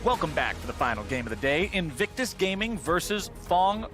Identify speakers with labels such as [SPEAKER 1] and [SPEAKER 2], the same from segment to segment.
[SPEAKER 1] Welcome back to the final game of the day, Invictus Gaming versus Phong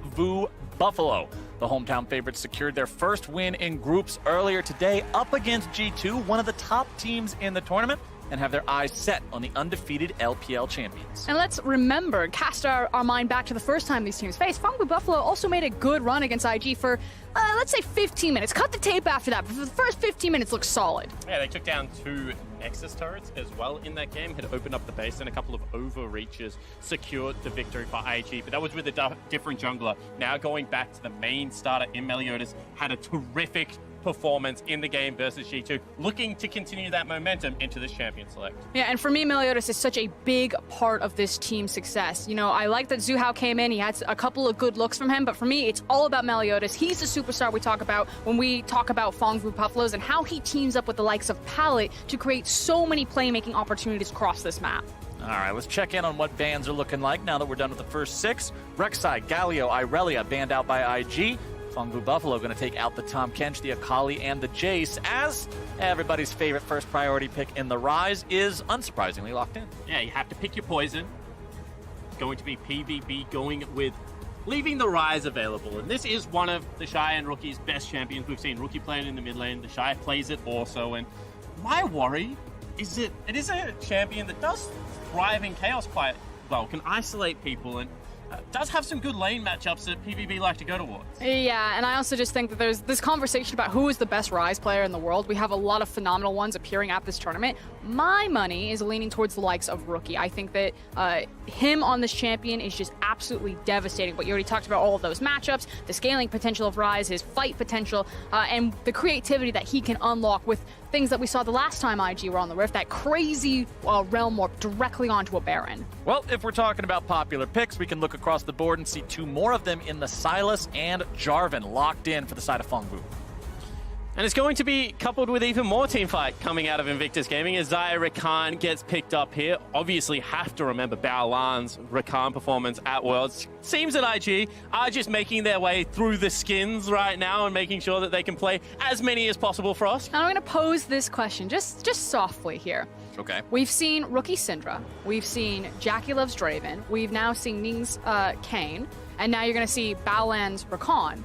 [SPEAKER 1] Buffalo. The hometown favorites secured their first win in groups earlier today up against G2, one of the top teams in the tournament, and have their eyes set on the undefeated LPL champions.
[SPEAKER 2] And let's remember, cast our mind back to the first time these teams faced. Phong Buffalo also made a good run against IG for, let's say 15 minutes. Cut the tape after that, but for the first 15 minutes looked solid.
[SPEAKER 3] Yeah, they took down 2 Nexus turrets as well in that game, had opened up the base, and a couple of overreaches secured the victory for IG, but that was with a different jungler. Now going back to the main starter in Meliodas, had a terrific performance in the game versus G2, looking to continue that momentum into this champion select.
[SPEAKER 2] Yeah, and for me, Meliodas is such a big part of this team's success. You know, I like that Zuhao came in, he had a couple of good looks from him, but for me, it's all about Meliodas. He's the superstar we talk about when we talk about Phong Buffaloes and how he teams up with the likes of Palette to create so many playmaking opportunities across this map.
[SPEAKER 1] All right, let's check in on what bans are looking like now that we're done with the first 6. Rek'Sai, Galio, Irelia banned out by IG. Phong Buffalo going to take out the Tahm Kench, the Akali, and the Jace, as everybody's favorite first priority pick in the Rise is unsurprisingly locked in.
[SPEAKER 3] Yeah, you have to pick your poison. It's going to be PVB going with leaving the Rise available. And this is one of the Shy and Rookie's best champions. We've seen Rookie play it in the mid lane. The Shy plays it also. And my worry is that it is a champion that does thrive in chaos quite well, can isolate people, and does have some good lane matchups that PVB like to go towards.
[SPEAKER 2] Yeah, and I also just think that there's this conversation about who is the best Rise player in the world. We have a lot of phenomenal ones appearing at this tournament. My money is leaning towards the likes of Rookie. I think that him on this champion is just absolutely devastating. But you already talked about all of those matchups, the scaling potential of Rise, his fight potential, and the creativity that he can unlock with things that we saw the last time IG were on the Rift, that crazy realm warp directly onto a Baron.
[SPEAKER 1] Well, if we're talking about popular picks, we can look across the board and see 2 more of them in the Sylas and Jarvan locked in for the side of Phong Bu.
[SPEAKER 3] And it's going to be coupled with even more teamfight coming out of Invictus Gaming as Xayah Rakan gets picked up here. Obviously have to remember Baolan's Rakan performance at Worlds. Seems that IG are just making their way through the skins right now and making sure that they can play as many as possible for us.
[SPEAKER 2] And I'm going to pose this question just softly here.
[SPEAKER 1] Okay.
[SPEAKER 2] We've seen Rookie Syndra, we've seen Jackie Loves Draven, we've now seen Ning's Kayn, and now you're going to see Baolan's Rakan.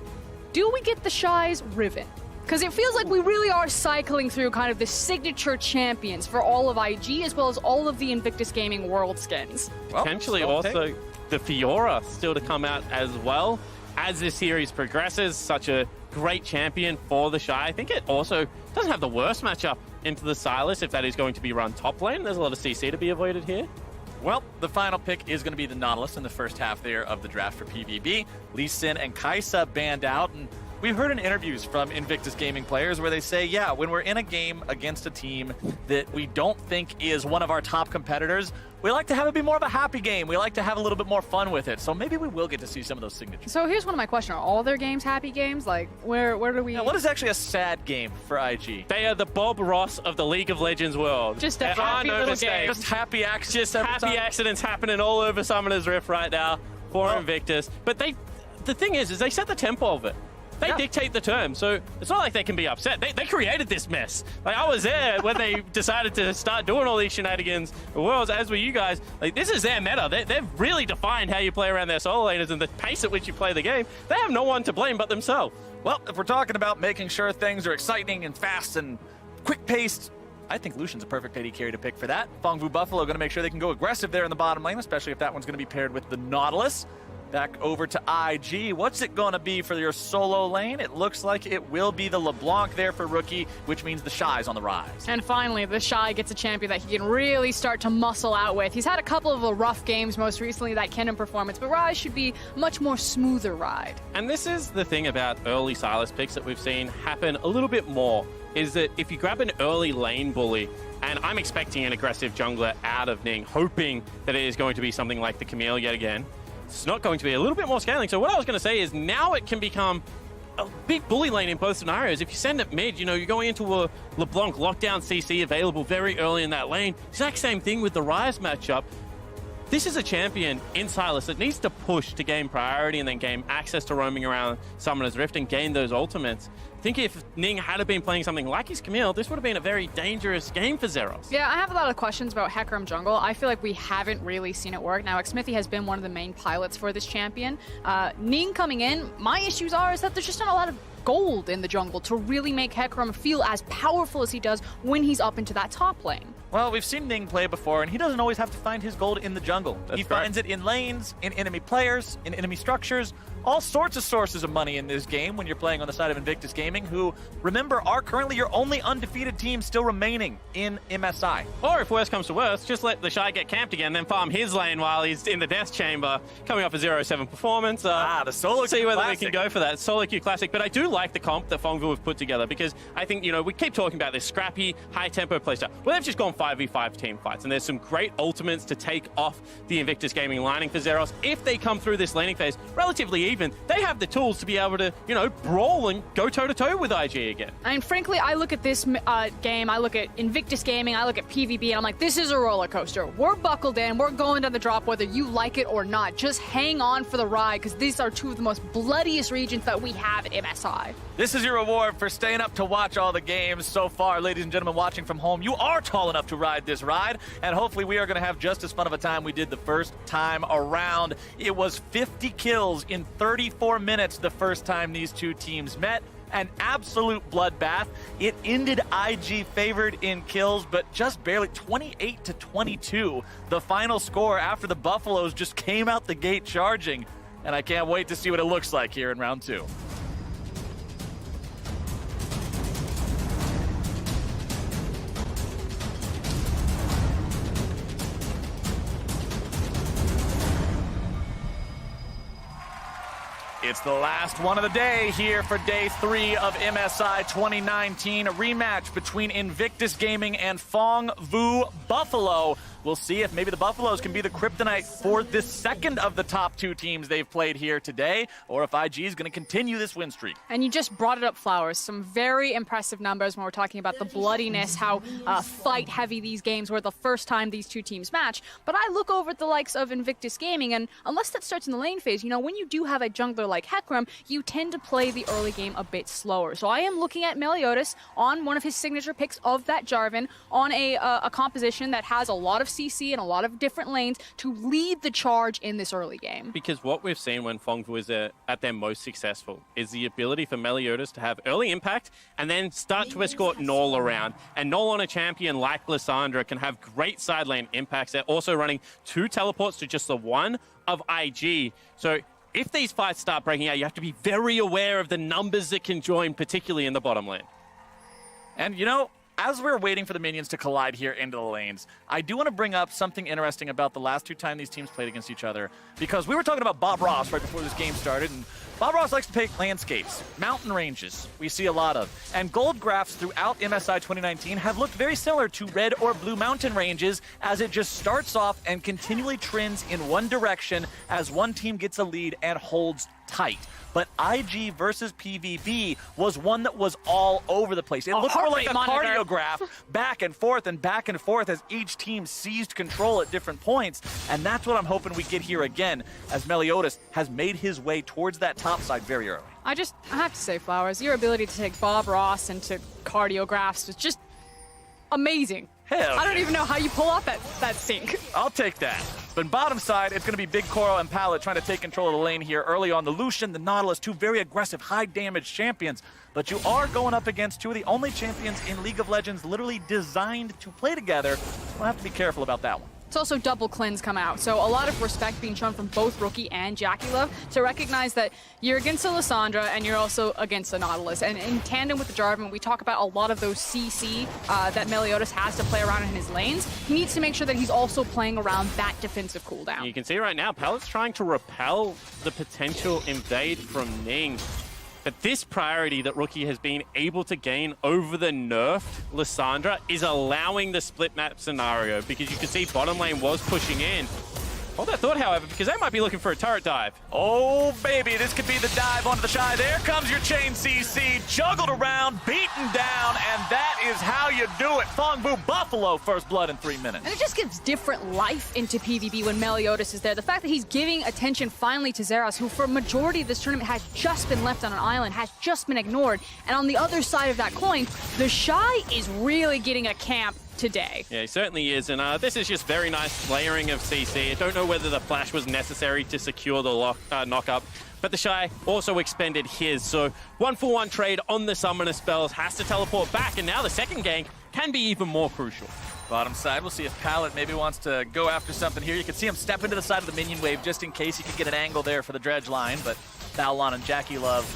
[SPEAKER 2] Do we get the Shy's Riven? Because it feels like we really are cycling through kind of the signature champions for all of IG as well as all of the Invictus Gaming World skins.
[SPEAKER 3] Potentially also the Fiora still to come out as well. As this series progresses, such a great champion for the Shy. I think it also doesn't have the worst matchup into the Sylas if that is going to be run top lane. There's a lot of CC to be avoided here.
[SPEAKER 1] Well, the final pick is going to be the Nautilus in the first half there of the draft for PVB. Lee Sin and Kai'Sa banned out, and we've heard in interviews from Invictus Gaming players where they say, yeah, when we're in a game against a team that we don't think is one of our top competitors, we like to have it be more of a happy game. We like to have a little bit more fun with it. So maybe we will get to see some of those signatures.
[SPEAKER 2] So here's one of my questions. Are all their games happy games? Like, where do we...
[SPEAKER 1] Now, what is actually a sad game for IG?
[SPEAKER 3] They are the Bob Ross of the League of Legends world.
[SPEAKER 2] Just a happy little game.
[SPEAKER 1] Just happy accidents.
[SPEAKER 3] Just happy accidents happening all over Summoner's Rift right now for Invictus. But the thing is they set the tempo of it. They dictate the terms, so it's not like they can be upset. They created this mess. Like, I was there when they decided to start doing all these shenanigans. Worlds, as were you guys. Like, this is their meta. They've really defined how you play around their solo laners and the pace at which you play the game. They have no one to blame but themselves.
[SPEAKER 1] Well, if we're talking about making sure things are exciting and fast and quick-paced, I think Lucian's a perfect AD carry to pick for that. Phong Buffalo going to make sure they can go aggressive there in the bottom lane, especially if that one's going to be paired with the Nautilus. Back over to IG. What's it going to be for your solo lane? It looks like it will be the LeBlanc there for Rookie, which means the Shy's on the rise.
[SPEAKER 2] And finally, the Shy gets a champion that he can really start to muscle out with. He's had a couple of rough games, most recently that Kennen performance, but Rise should be a much more smoother ride.
[SPEAKER 3] And this is the thing about early Sylas picks that we've seen happen a little bit more, is that if you grab an early lane bully, and I'm expecting an aggressive jungler out of Ning, hoping that it is going to be something like the Camille yet again, it's not going to be a little bit more scaling. So what I was going to say is now it can become a big bully lane in both scenarios. If you send it mid, you know, you're going into a LeBlanc lockdown CC available very early in that lane. Exact same thing with the Rise matchup. this is a champion in Silas that needs to push to gain priority and then gain access to roaming around Summoner's Rift and gain those ultimates. I think if Ning had been playing something like his Camille, this would have been a very dangerous game for Zeros.
[SPEAKER 2] Yeah, I have a lot of questions about Hecarim jungle. I feel like we haven't really seen it work. Now, Xmithy has been one of the main pilots for this champion. Ning coming in, my issues is that there's just not a lot of gold in the jungle to really make Hecarim feel as powerful as he does when he's up into that top lane.
[SPEAKER 1] Well, we've seen Ning play before, and he doesn't always have to find his gold in the jungle. He finds it in lanes, in enemy players, in enemy structures, all sorts of sources of money in this game when you're playing on the side of Invictus Gaming, who, remember, are currently your only undefeated team still remaining in MSI.
[SPEAKER 3] Or if worse comes to worse, just let the Shy get camped again, then farm his lane while he's in the Death Chamber, coming off a 0-7 performance.
[SPEAKER 1] The solo
[SPEAKER 3] see whether
[SPEAKER 1] classic.
[SPEAKER 3] we can go for that. Solo queue classic. But I do like the comp that Phong have put together, because I think, we keep talking about this scrappy, high-tempo playstyle. Well, they've just gone 5v5 team fights, and there's some great ultimates to take off the Invictus Gaming lining for Zeros. If they come through this laning phase relatively even, they have the tools to be able to, brawl and go toe-to-toe with IG again.
[SPEAKER 2] I mean, frankly, I look at this game, I look at Invictus Gaming, I look at PVB, and I'm like, this is a roller coaster. We're buckled in, we're going down the drop whether you like it or not. Just hang on for the ride, because these are two of the most bloodiest regions that we have at MSI.
[SPEAKER 1] This is your reward for staying up to watch all the games so far. Ladies and gentlemen watching from home, you are tall enough to ride this ride, and hopefully we are going to have just as fun of a time we did the first time around. It was 50 kills in 34 minutes the first time these two teams met. An absolute bloodbath. It ended IG favored in kills, but just barely 28-22. The final score after the Buffaloes just came out the gate charging, and I can't wait to see what it looks like here in round 2. It's the last one of the day here for day 3 of MSI 2019. A rematch between Invictus Gaming and Phong Vu Buffalo. We'll see if maybe the Buffaloes can be the kryptonite for the second of the top 2 teams they've played here today, or if IG is going to continue this win streak.
[SPEAKER 2] And you just brought it up, Flowers. Some very impressive numbers when we're talking about the bloodiness, how fight-heavy these games were the first time these two teams match. But I look over at the likes of Invictus Gaming, and unless that starts in the lane phase, when you do have a jungler like Hecarim, you tend to play the early game a bit slower. So I am looking at Meliodas on one of his signature picks of that Jarvan on a composition that has a lot of CC and a lot of different lanes to lead the charge in this early game.
[SPEAKER 3] Because what we've seen when Phong is at their most successful is the ability for Meliodas to have early impact and then start to escort Null around. And Null on a champion like Lissandra can have great side lane impacts. They're also running 2 teleports to just the 1 of IG. So if these fights start breaking out, you have to be very aware of the numbers that can join, particularly in the bottom lane.
[SPEAKER 1] And as we're waiting for the minions to collide here into the lanes, I do want to bring up something interesting about the last 2 times these teams played against each other, because we were talking about Bob Ross right before this game started, and Bob Ross likes to pick landscapes, mountain ranges, we see a lot of, and gold graphs throughout MSI 2019 have looked very similar to red or blue mountain ranges, as it just starts off and continually trends in one direction as one team gets a lead and holds tight. But IG versus PVB was one that was all over the place. It looked more like a cardiograph, back and forth as each team seized control at different points. And that's what I'm hoping we get here again, as Meliodas has made his way towards that top side very early.
[SPEAKER 2] I have to say, Flowers, your ability to take Bob Ross into cardiographs was just amazing.
[SPEAKER 1] Hell
[SPEAKER 2] I don't even know how you pull off that sync.
[SPEAKER 1] I'll take that. But bottom side, it's going to be Big Coral and Pallet trying to take control of the lane here early on. The Lucian, the Nautilus, 2 very aggressive, high-damage champions. But you are going up against 2 of the only champions in League of Legends literally designed to play together. We'll have to be careful about that one.
[SPEAKER 2] It's also double cleanse come out, so a lot of respect being shown from both Rookie and Jackie Love to recognize that you're against a Lissandra and you're also against a Nautilus. And in tandem with the Jarvan, we talk about a lot of those CC that Meliodas has to play around in his lanes. He needs to make sure that he's also playing around that defensive cooldown.
[SPEAKER 3] You can see right now, Pallet's trying to repel the potential invade from Ning. But this priority that Rookie has been able to gain over the nerfed Lissandra is allowing the split map scenario, because you can see bottom lane was pushing in. Hold that thought, however, because they might be looking for a turret dive.
[SPEAKER 1] Oh, baby, this could be the dive onto the Shy. There comes your chain CC, juggled around, beaten down, and that is how you do it. Phong Vu Buffalo, first blood in 3 minutes.
[SPEAKER 2] And it just gives different life into PvP when Meliodas is there. The fact that he's giving attention finally to Zeros, who for a majority of this tournament has just been left on an island, has just been ignored. And on the other side of that coin, the Shy is really getting a camp today.
[SPEAKER 3] Yeah, he certainly is, and this is just very nice layering of CC. I don't know whether the flash was necessary to secure the knock-up, but the Shy also expended his, so 1-for-1 trade on the summoner spells, has to teleport back, and now the second gank can be even more crucial.
[SPEAKER 1] Bottom side, we'll see if Pallet maybe wants to go after something here. You can see him step into the side of the minion wave just in case he could get an angle there for the dredge line, but Balon and Jackie Love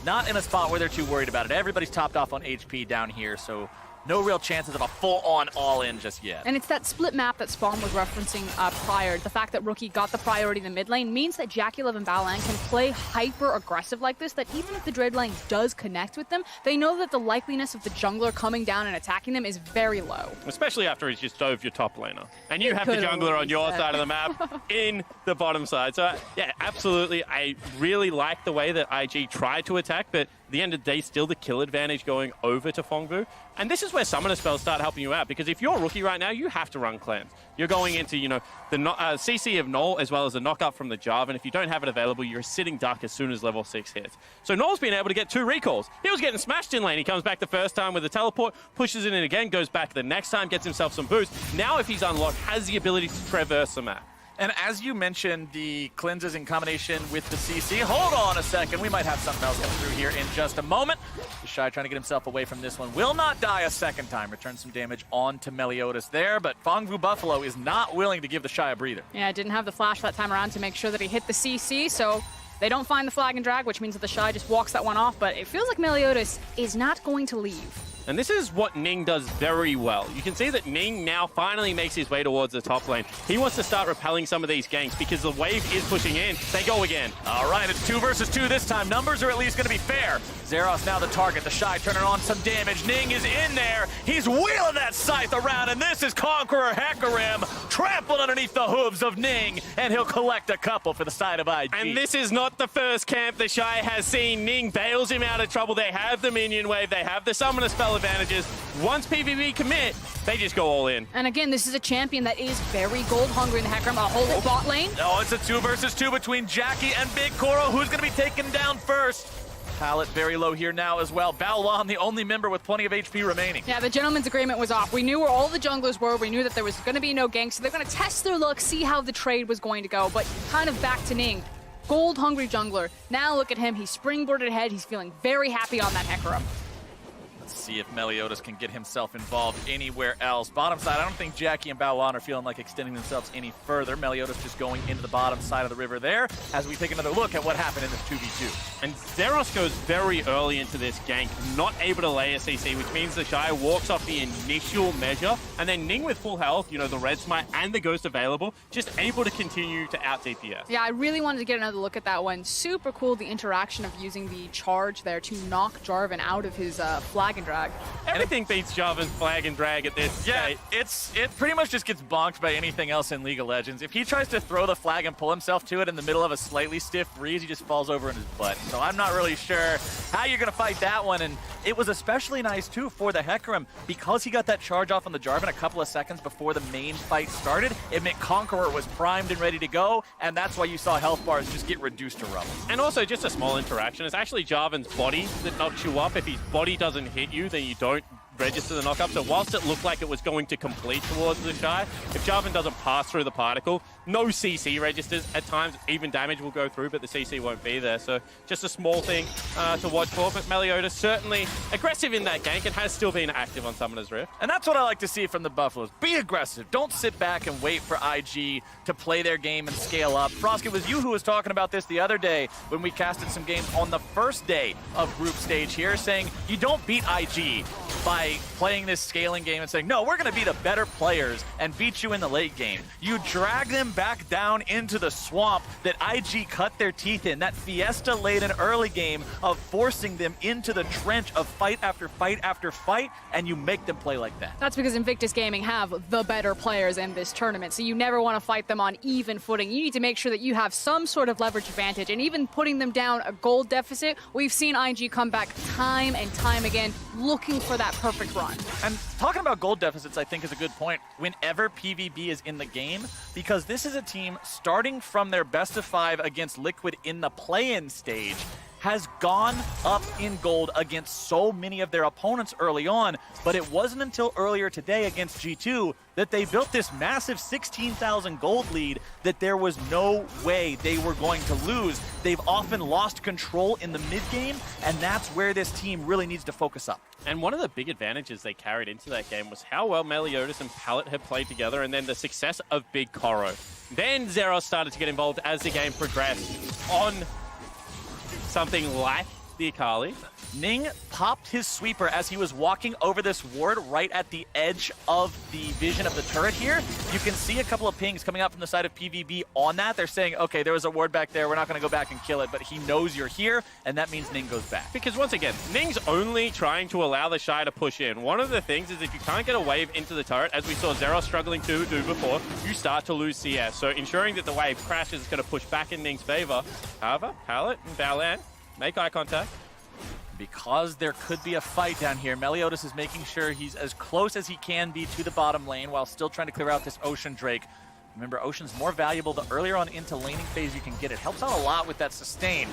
[SPEAKER 1] not in a spot where they're too worried about it. Everybody's topped off on HP down here, so no real chances of a full-on all-in just yet.
[SPEAKER 2] And it's that split map that Spawn was referencing prior. The fact that Rookie got the priority in the mid lane means that Jackie Love and Balan can play hyper-aggressive like this, that even if the Dread lane does connect with them, they know that the likeliness of the jungler coming down and attacking them is very low.
[SPEAKER 3] Especially after he's just dove your top laner. And you have the jungler on your side of the map in the bottom side. So, yeah, absolutely. I really like the way that IG tried to attack, but at the end of the day, still the kill advantage going over to Phong Vu. And this is where summoner spells start helping you out, because if you're a rookie right now, you have to run cleanse. You're going into, you know, the CC of Null as well as the knockup from the Jarvan. If you don't have it available, you're a sitting duck as soon as level 6 hits. So Null's been able to get 2 recalls. He was getting smashed in lane. He comes back the first time with a teleport, pushes it in again, goes back the next time, gets himself some boost. Now if he's unlocked, has the ability to traverse the map.
[SPEAKER 1] And as you mentioned, the cleanses in combination with the CC. Hold on a second. We might have something else coming through here in just a moment. The Shy trying to get himself away from this one. Will not die a second time. Return some damage onto Meliodas there, but Phong Vu Buffalo is not willing to give the Shy a breather.
[SPEAKER 2] Yeah, didn't have the flash that time around to make sure that he hit the CC, so they don't find the flag and drag, which means that the Shy just walks that one off, but it feels like Meliodas is not going to leave.
[SPEAKER 3] And this is what Ning does very well. You can see that Ning now finally makes his way towards the top lane. He wants to start repelling some of these ganks because the wave is pushing in. They go again.
[SPEAKER 1] All right, it's 2 versus 2 this time. Numbers are at least going to be fair. Zeros now the target. The Shy turning on some damage. Ning is in there. He's wheeling that scythe around, and this is Conqueror Hecarim trampled underneath the hooves of Ning, and he'll collect a couple for the side of IG.
[SPEAKER 3] And this is not the first camp the Shy has seen. Ning bails him out of trouble. They have the minion wave. They have the summoner spell advantages. Once PVB commit, they just go all in.
[SPEAKER 2] And again, this is a champion that is very gold hungry in the Hecarim. I'll hold it bot lane.
[SPEAKER 1] Oh, it's a 2 versus 2 between Jackie and Big Koro. Who's going to be taken down first? Pallet very low here now as well. Baolan, the only member with plenty of HP remaining.
[SPEAKER 2] Yeah, the gentleman's agreement was off. We knew where all the junglers were. We knew that there was going to be no gank, so they're going to test their luck, see how the trade was going to go. But kind of back to Ning. Gold hungry jungler. Now look at him. He's springboarded ahead. He's feeling very happy on that Hecarim.
[SPEAKER 1] Let's see if Meliodas can get himself involved anywhere else. Bottom side, I don't think Jackie and Baolan are feeling like extending themselves any further. Meliodas just going into the bottom side of the river there as we take another look at what happened in this 2v2.
[SPEAKER 3] And Zeros goes very early into this gank, not able to lay a CC, which means the Shy walks off the initial measure, and then Ning with full health, you know, the red smite and the ghost available, just able to continue to out DPS.
[SPEAKER 2] Yeah, I really wanted to get another look at that one. Super cool, the interaction of using the charge there to knock Jarvan out of his flag and drag.
[SPEAKER 3] Everything beats Jarvan's flag and drag at this state.
[SPEAKER 1] It pretty much just gets bonked by anything else in League of Legends. If he tries to throw the flag and pull himself to it in the middle of a slightly stiff breeze, he just falls over in his butt. So I'm not really sure how you're going to fight that one. And it was especially nice, too, for the Hecarim. Because he got that charge off on the Jarvan a couple of seconds before the main fight started, it meant Conqueror was primed and ready to go, and that's why you saw health bars just get reduced to rubble.
[SPEAKER 3] And also, just a small interaction, it's actually Jarvan's body that knocks you up. If his body doesn't hit you, then you don't register the knockup. So whilst it looked like it was going to complete towards the Shy, if Jarvan doesn't pass through the particle, no CC registers. At times, even damage will go through, but the CC won't be there. So just a small thing to watch for. But Meliodas certainly aggressive in that gank and has still been active on Summoner's Rift.
[SPEAKER 1] And that's what I like to see from the Buffaloes. Be aggressive. Don't sit back and wait for IG to play their game and scale up. Frost, it was you who was talking about this the other day when we casted some games on the first day of group stage here, saying you don't beat IG by playing this scaling game and saying, no, we're going to be the better players and beat you in the late game. You drag them back down into the swamp that IG cut their teeth in. That Fiesta laid an early game of forcing them into the trench of fight after fight after fight, and you make them play like that.
[SPEAKER 2] That's because Invictus Gaming have the better players in this tournament, so you never want to fight them on even footing. You need to make sure that you have some sort of leverage advantage, and even putting them down a gold deficit, we've seen IG come back time and time again looking for that perfect run.
[SPEAKER 1] And talking about gold deficits, I think is a good point whenever PVB is in the game, because this is a team starting from their best of 5 against Liquid in the play-in stage, has gone up in gold against so many of their opponents early on, but it wasn't until earlier today against G2 that they built this massive 16,000 gold lead that there was no way they were going to lose. They've often lost control in the mid-game, and that's where this team really needs to focus up.
[SPEAKER 3] And one of the big advantages they carried into that game was how well Meliodas and Pallet had played together, and then the success of Big Koro. Then Zeros started to get involved as the game progressed on something like the Akali.
[SPEAKER 1] Ning popped his sweeper as he was walking over this ward right at the edge of the vision of the turret here. You can see a couple of pings coming out from the side of PVB on that. They're saying, okay, there was a ward back there. We're not going to go back and kill it, but he knows you're here, and that means Ning goes back.
[SPEAKER 3] Because once again, Ning's only trying to allow the Shy to push in. One of the things is if you can't get a wave into the turret, as we saw Zeros struggling to do before, you start to lose CS. So ensuring that the wave crashes is going to push back in Ning's favor. However, Pallet and Balan make eye contact.
[SPEAKER 1] Because there could be a fight down here, Meliodas is making sure he's as close as he can be to the bottom lane while still trying to clear out this Ocean Drake. Remember, Ocean's more valuable the earlier on into laning phase you can get it. Helps out a lot with that sustain.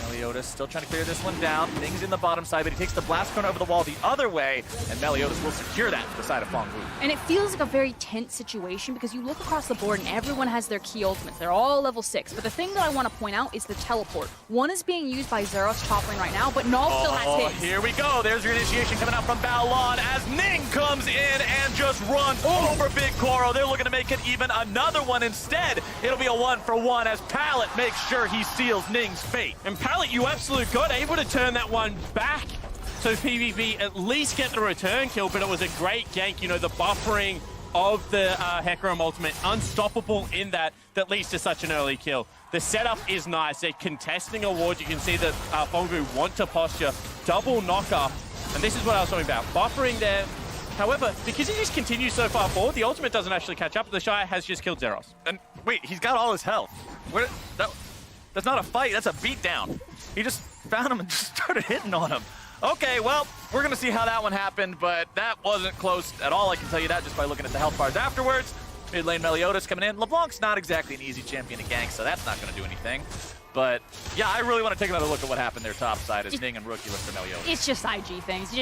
[SPEAKER 1] Meliodas still trying to clear this one down. Ning's in the bottom side, but he takes the blast cone over the wall the other way, and Meliodas will secure that to the side of Phong.
[SPEAKER 2] And it feels like a very tense situation because you look across the board and everyone has their key ultimates. They're all level 6. But the thing that I want to point out is the teleport. One is being used by Zeros top lane right now, but Null still has his.
[SPEAKER 1] Here we go. There's your initiation coming out from Balan as Ning comes in and just runs over Big Koro. They're looking to make it even another one instead. It'll be a 1-for-1 as Pallet makes sure he seals Ning's fate.
[SPEAKER 3] And Pallet, you absolute god, able to turn that one back so PVB at least get the return kill, but it was a great gank. You know, the buffering of the Hecarim ultimate, unstoppable in that leads to such an early kill. The setup is nice. They're contesting a ward. You can see that Phong want to posture, double knock-up, and this is what I was talking about. Buffering there. However, because he just continues so far forward, the ultimate doesn't actually catch up. The Shy has just killed Zeros.
[SPEAKER 1] And wait, he's got all his health. That's not a fight, that's a beatdown. He just found him and just started hitting on him. Okay, well, we're going to see how that one happened, but that wasn't close at all. I can tell you that just by looking at the health bars afterwards. Mid lane Meliodas coming in. LeBlanc's not exactly an easy champion to gank, so that's not going to do anything. But yeah, I really want to take another look at what happened there top side as Ning and Rookie look for Meliodas.
[SPEAKER 2] It's just IG things.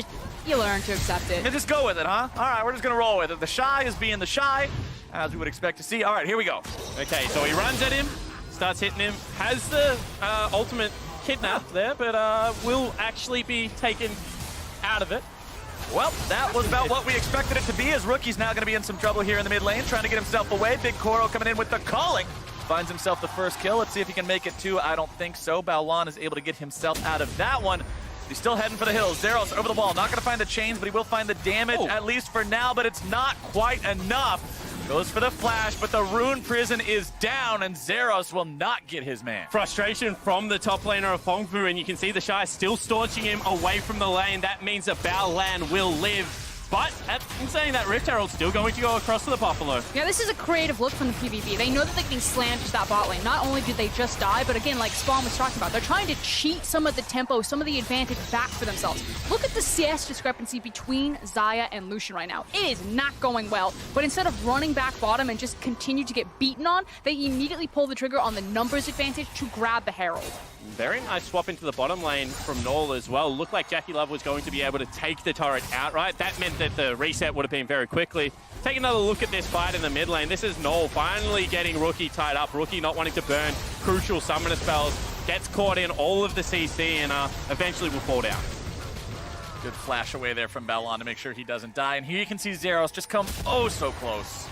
[SPEAKER 2] You learn to accept it.
[SPEAKER 1] And just go with it, huh? All right, we're just going to roll with it. The Shy is being the Shy, as we would expect to see. All right, here we go.
[SPEAKER 3] Okay, so he runs at him, starts hitting him, has the ultimate kidnapped there, but will actually be taken out of it.
[SPEAKER 1] Well, that was about what we expected it to be, as Rookie's now going to be in some trouble here in the mid lane, trying to get himself away. Big Koro coming in with the calling. Finds himself the first kill. Let's see if he can make it two. I don't think so. Balan is able to get himself out of that one. He's still heading for the hills. Zeros over the wall. Not going to find the chains, but he will find the damage, at least for now, but it's not quite enough. Goes for the flash, but the Rune Prison is down, and Zeros will not get his man.
[SPEAKER 3] Frustration from the top laner of Phong, and you can see the Shy still staunching him away from the lane. That means that Balan will live. But in saying that, Rift Herald's still going to go across to the Buffalo.
[SPEAKER 2] Yeah, this is a creative look from the PVB. They know that they're getting slammed to that bot lane. Not only did they just die, but again, like Spawn was talking about, they're trying to cheat some of the tempo, some of the advantage back for themselves. Look at the CS discrepancy between Xayah and Lucian right now. It is not going well, but instead of running back bottom and just continue to get beaten on, they immediately pull the trigger on the numbers advantage to grab the Herald.
[SPEAKER 3] Very nice swap into the bottom lane from Null as well. Looked like Jackie Love was going to be able to take the turret outright. That meant that the reset would have been very quickly. Take another look at this fight in the mid lane. This is Null finally getting Rookie tied up. Rookie not wanting to burn crucial summoner spells. Gets caught in all of the CC and eventually will fall down.
[SPEAKER 1] Good flash away there from Balan to make sure he doesn't die. And here you can see Zeros just come oh so close.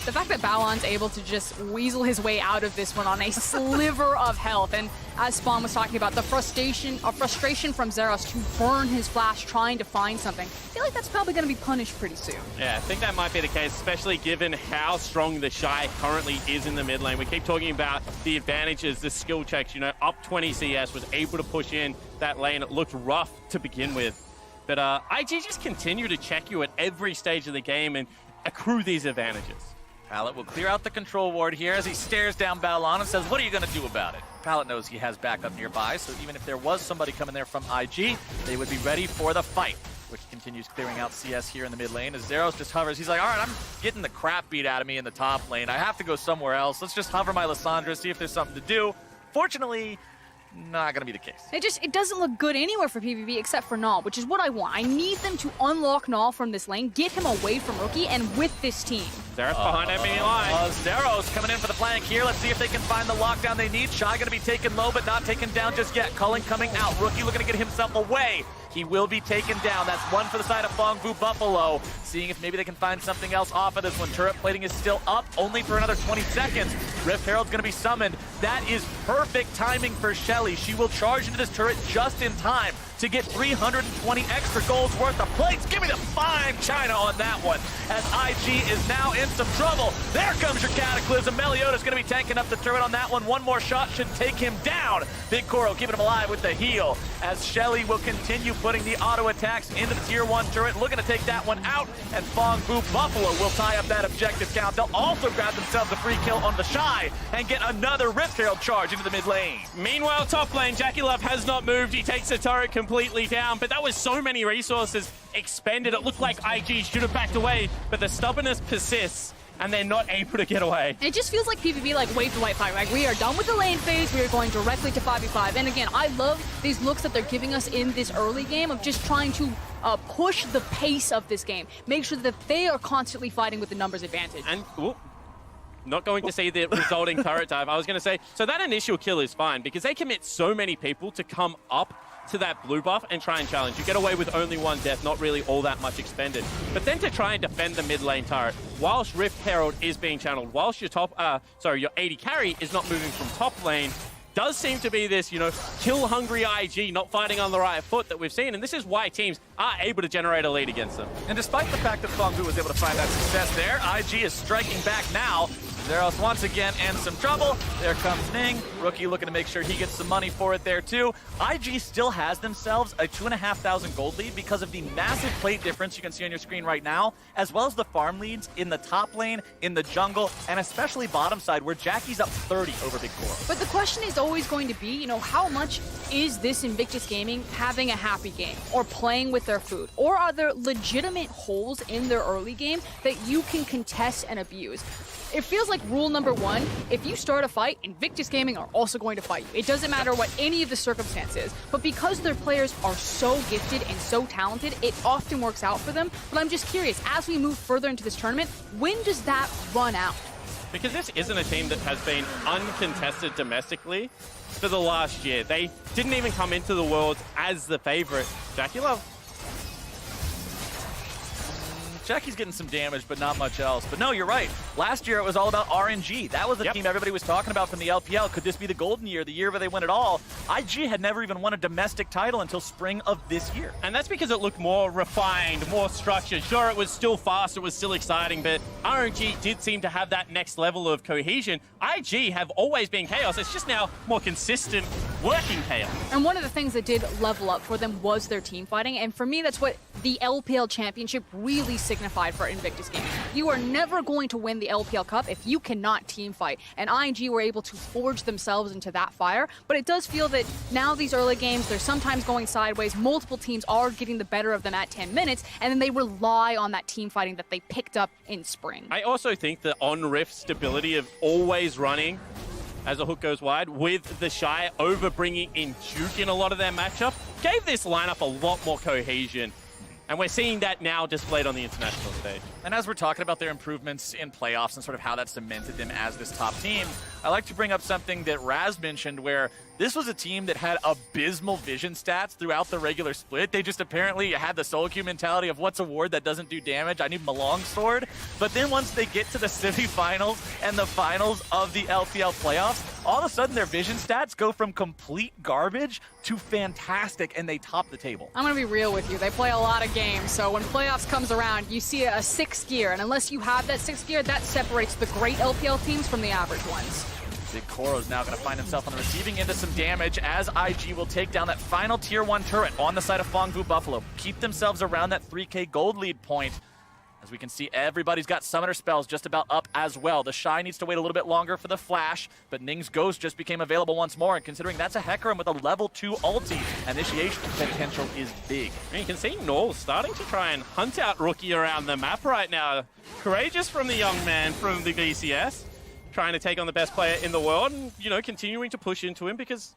[SPEAKER 2] The fact that Baolan's able to just weasel his way out of this one on a sliver of health, and as Spawn was talking about, the frustration from Zeros to burn his flash trying to find something, I feel like that's probably going to be punished pretty soon.
[SPEAKER 3] Yeah, I think that might be the case, especially given how strong the Shy currently is in the mid lane. We keep talking about the advantages, the skill checks, you know, up 20 CS, was able to push in that lane. It looked rough to begin with. But IG just continue to check you at every stage of the game and accrue these advantages.
[SPEAKER 1] Pallet will clear out the control ward here as he stares down Balan and says, what are you going to do about it? Pallet knows he has backup nearby, so even if there was somebody coming there from IG, they would be ready for the fight, which continues clearing out CS here in the mid lane as Zeros just hovers. He's like, all right, I'm getting the crap beat out of me in the top lane. I have to go somewhere else. Let's just hover my Lissandra, see if there's something to do. Fortunately, not going to be the case.
[SPEAKER 2] It doesn't look good anywhere for PVB except for Null, which is what I want. I need them to unlock Null from this lane, get him away from Rookie, and with this team.
[SPEAKER 3] Zeros behind enemy line.
[SPEAKER 1] Zeros coming in for the flank here. Let's see if they can find the lockdown they need. Shy going to be taken low, but not taken down just yet. Cullen coming out. Rookie looking to get himself away. He will be taken down. That's one for the side of Phong Vu Buffalo. Seeing if maybe they can find something else off of this one. Turret plating is still up, only for another 20 seconds. Rift Herald's going to be summoned. That is perfect timing for Shelly. She will charge into this turret just in time to get 320 extra golds worth of plates. Give me the fine China on that one, as IG is now in some trouble. There comes your Cataclysm. Melioda's going to be tanking up the turret on that one. One more shot should take him down. Big Koro keeping him alive with the heal, as Shelly will continue putting the auto attacks into the tier 1 turret, looking to take that one out, and Phong Vu Buffalo will tie up that objective count. They'll also grab themselves a free kill on the Shy and get another Rift Herald charge into the mid lane.
[SPEAKER 3] Meanwhile, top lane, Jackie Love has not moved. He takes the turret completely down, but that was so many resources expended. It looked like IG should have backed away, but the stubbornness persists, and they're not able to get away.
[SPEAKER 2] It just feels like PvP like waved the white flag. Like, we are done with the lane phase. We are going directly to 5v5. And again, I love these looks that they're giving us in this early game of just trying to push the pace of this game. Make sure that they are constantly fighting with the numbers advantage.
[SPEAKER 3] And not going to see the resulting turret dive. I was going to say, so that initial kill is fine because they commit so many people to come up to that blue buff and try and challenge. You get away with only one death, not really all that much expended. But then to try and defend the mid lane turret, whilst Rift Herald is being channeled, whilst your your AD carry is not moving from top lane, does seem to be this, you know, kill-hungry IG not fighting on the right foot that we've seen, and this is why teams are able to generate a lead against them.
[SPEAKER 1] And despite the fact that Phong Vu was able to find that success there, IG is striking back now. Zeros once again in some trouble. There comes Ning. Rookie looking to make sure he gets some money for it there too. IG still has themselves a 2,500 gold lead because of the massive plate difference you can see on your screen right now, as well as the farm leads in the top lane, in the jungle, and especially bottom side where Jackie's up 30 over Big Koro.
[SPEAKER 2] But the question is always going to be, you know, how much is this Invictus Gaming having a happy game or playing with their food? Or are there legitimate holes in their early game that you can contest and abuse? It feels like rule number one, if you start a fight, Invictus Gaming are also going to fight you. It doesn't matter what any of the circumstances, but because their players are so gifted and so talented, it often works out for them. But I'm just curious, as we move further into this tournament, when does that run out?
[SPEAKER 3] Because this isn't a team that has been uncontested domestically for the last year. They didn't even come into the Worlds as the favorite. Jackie Love.
[SPEAKER 1] Jackie's getting some damage, but not much else. But no, you're right. Last year, it was all about RNG. That was the team everybody was talking about from the LPL. Could this be the golden year, the year where they win it all? IG had never even won a domestic title until spring of this year.
[SPEAKER 3] And that's because it looked more refined, more structured. Sure, it was still fast, it was still exciting, but RNG did seem to have that next level of cohesion. IG have always been chaos. It's just now more consistent working chaos.
[SPEAKER 2] And one of the things that did level up for them was their team fighting. And for me, that's what the LPL championship really signified for Invictus Gaming. You are never going to win the LPL Cup if you cannot team fight. And ING were able to forge themselves into that fire. But it does feel that now these early games, they're sometimes going sideways. Multiple teams are getting the better of them at 10 minutes. And then they rely on that team fighting that they picked up in spring.
[SPEAKER 3] I also think the on-riff stability of always running as a hook goes wide with the Shy over bringing in Juke in a lot of their matchup gave this lineup a lot more cohesion. And we're seeing that now displayed on the international stage.
[SPEAKER 1] And as we're talking about their improvements in playoffs and sort of how that cemented them as this top team, I like to bring up something that Raz mentioned where this was a team that had abysmal vision stats throughout the regular split. They just apparently had the solo queue mentality of what's a ward that doesn't do damage? I need my long sword. But then once they get to the semifinals and the finals of the LPL playoffs, all of a sudden their vision stats go from complete garbage to fantastic, and they top the table.
[SPEAKER 2] I'm going to be real with you. They play a lot of games, so when playoffs comes around, you see a sixth gear, and unless you have that sixth gear, that separates the great LPL teams from the average ones.
[SPEAKER 1] Big Koro's now going to find himself on the receiving end of some damage as IG will take down that final tier 1 turret on the side of Phong Vu Buffalo. Keep themselves around that 3K gold lead point. As we can see, everybody's got summoner spells just about up as well. The Shy needs to wait a little bit longer for the flash, but Ning's Ghost just became available once more, and considering that's a Hecarim with a level 2 ulti, initiation potential is big.
[SPEAKER 3] You can see Null starting to try and hunt out Rookie around the map right now. Courageous from the young man from the VCS. Trying to take on the best player in the world and, you know, continuing to push into him because,